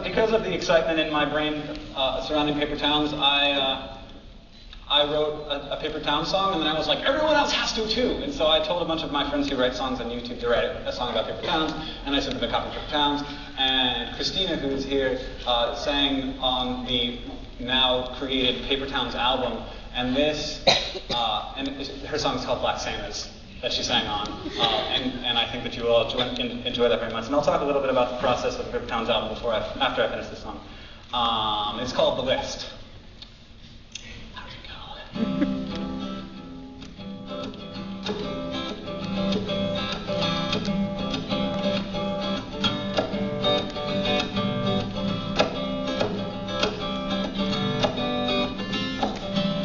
Because of the excitement in my brain surrounding Paper Towns, I wrote a Paper Towns song, and then I was like, everyone else has to too. And so I told a bunch of my friends who write songs on YouTube to write a song about Paper Towns, and I sent them a copy of Paper Towns. And Christina, who's here, sang on the now created Paper Towns album, and her song is called Black Santas, that she sang on, and I think that you will enjoy that very much. And I'll talk a little bit about the process of the Paper Towns album after I finish this song. It's called The List. How'd it go?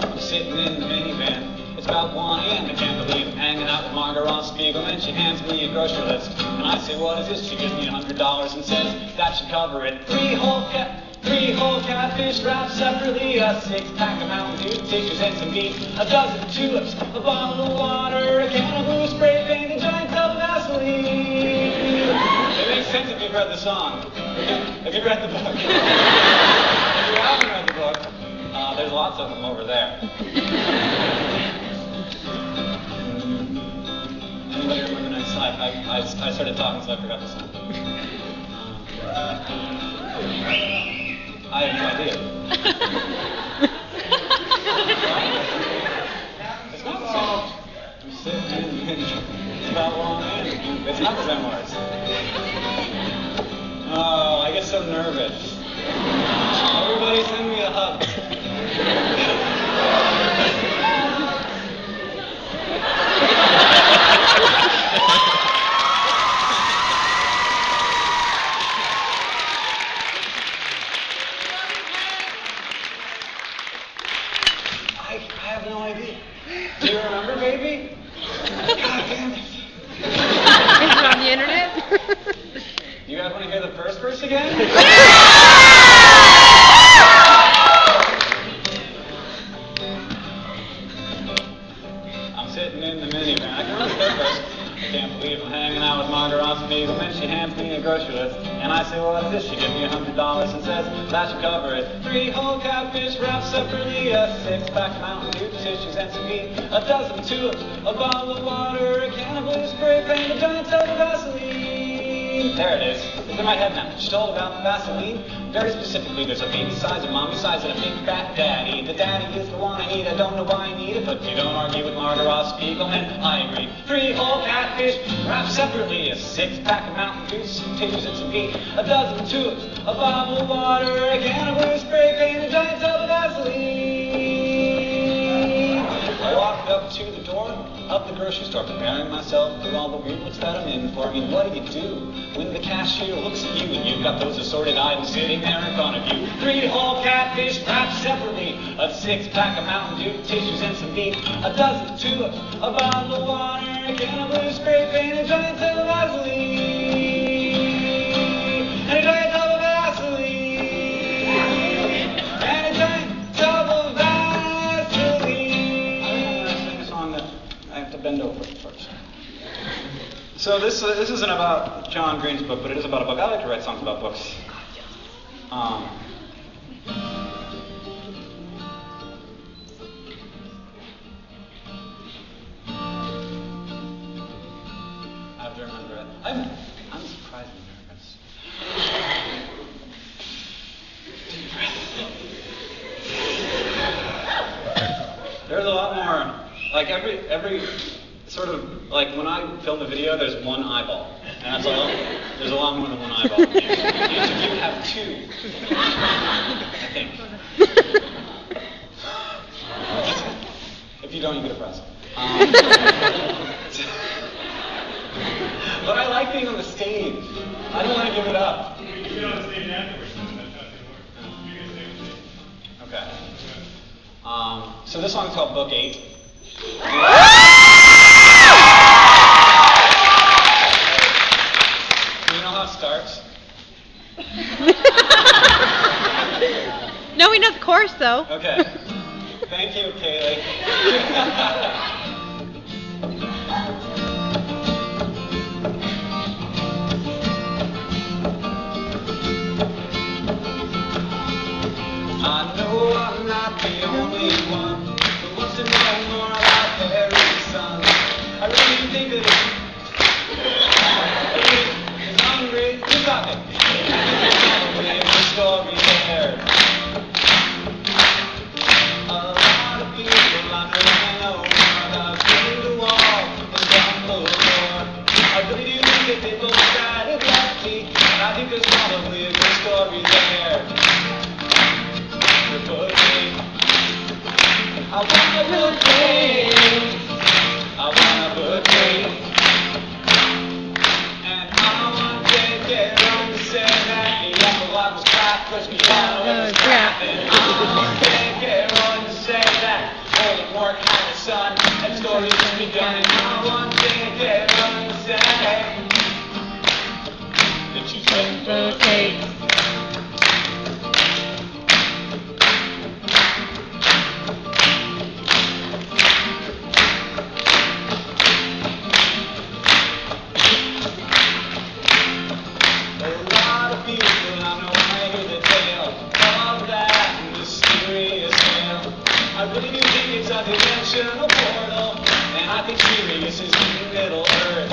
I'm sitting in the minivan. It's about 1 a.m. I can't believe I'm hanging out with Margaret Ross Spiegelman. She hands me a grocery list, and I say, what is this? She gives me $100 and says that should cover it. Three whole catfish wrapped separately, a 6-pack of Mountain Dew, tissues and some beef, a dozen tulips, a bottle of water, a can of blue spray paint, a giant tub of Vaseline. It makes sense if you've read the song. If you've read the book. If you haven't read the book, there's lots of them over there. Anybody remember Night Slide? I started talking, so I forgot the song. I have no idea. It's not the song. I'm sitting in it's about 1 a.m. It's not the memoirs. Oh, I get so nervous. Everybody send me a hug. I have no idea. Do you remember, baby? God damn it. Is it on the internet? You guys want to hear the first verse again? I'm sitting in the minivan. I can remember the third verse. I can't believe I'm hanging out with Margaret Ross Spiegelman. She hands me a grocery list, and I say, what is this? She gives me $100 and says that should cover it. 3 whole catfish wrapped separately, a 6-pack of Mountain Dew, tissues and some meat, a dozen tulips, a bottle of water, a can of blue spray paint, a giant tub of Vaseline. There it is. It's in my head now. She told about Vaseline. Very specifically, there's a baby size, a mommy size, and a big fat daddy. The daddy is the one I need. I don't know why I need it, but you don't argue with Margaret Ross Spiegelman. I agree. 3 whole catfish wrapped separately, a 6-pack of Mountain Dew, tissues and some meat, a dozen tulips, a bottle of water, a can of blue spray paint, a giant tub of Vaseline. I walked up to the door of the grocery store, preparing myself for all the weird looks that I'm in for. I mean, what do you do when the cashier looks at you and you've got those assorted items sitting there in front of you? 3 whole catfish wrapped separately, a 6-pack of Mountain Dew, tissues and some meat, a dozen tulips, a bottle of water, a can of blue spray paint, a giant tub of Vaseline, and a giant tub of Vaseline, and a giant tub of Vaseline. I'm going to sing a song that I have to bend over first. So this isn't about John Green's book, but it is about a book. I like to write songs about books. I have to remember it. I'm surprisingly nervous. Deep breath. There's a lot more, like every sort of, like when I film a video, there's one eyeball. And that's all. There's a lot more than one eyeball. Each of you have 2. I think. If you don't, you get a present. But I like being on the stage. I don't want to give it up. You can be on the stage afterwards. That's how it works. You can stay on stage. Okay. So this song's called Book 8. Starts. No, we know the chorus though. Okay. Thank you, Kaylee. think that it's hungry, you got it. Probably a good story there. A lot of people I know about through the wall and down the floor. I really do think that they both got it lucky, and I think there's probably a good story there. I wanna put faith, I wanna put faith, and I want to get on to say that the apple I was crap, cause we all was crap, and I want to get on to say that Voldemort had a son, and the story just begun, and I want to get on to say that she's waiting for faith. I really do think it's a dimensional portal, and I think Sirius is in Middle Earth.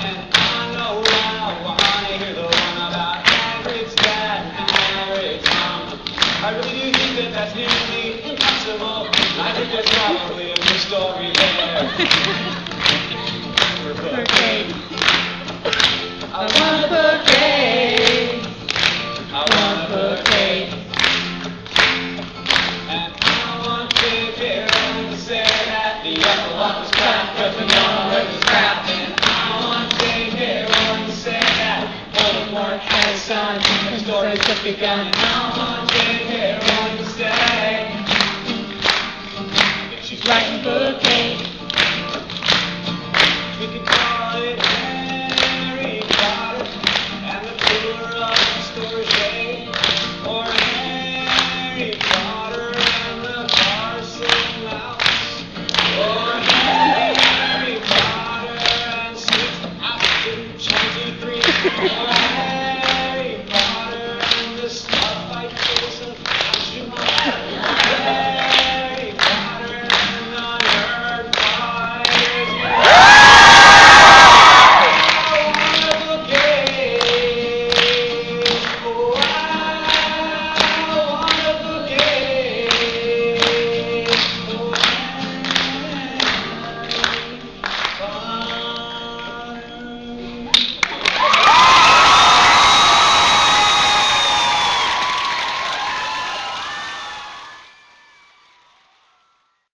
And I know now I wanna hear the one about Hagrid's dad and Hagrid's mom. I really do think that that's nearly impossible. I think there's probably a good story there. Okay. I wanna put faith. I wanna put faith. The apple was crap, cause we all it was crap, and I want to take everyone to say that Voldemort had a son, and the story's just begun, and I want to take everyone to say that she's writing bouquet. We could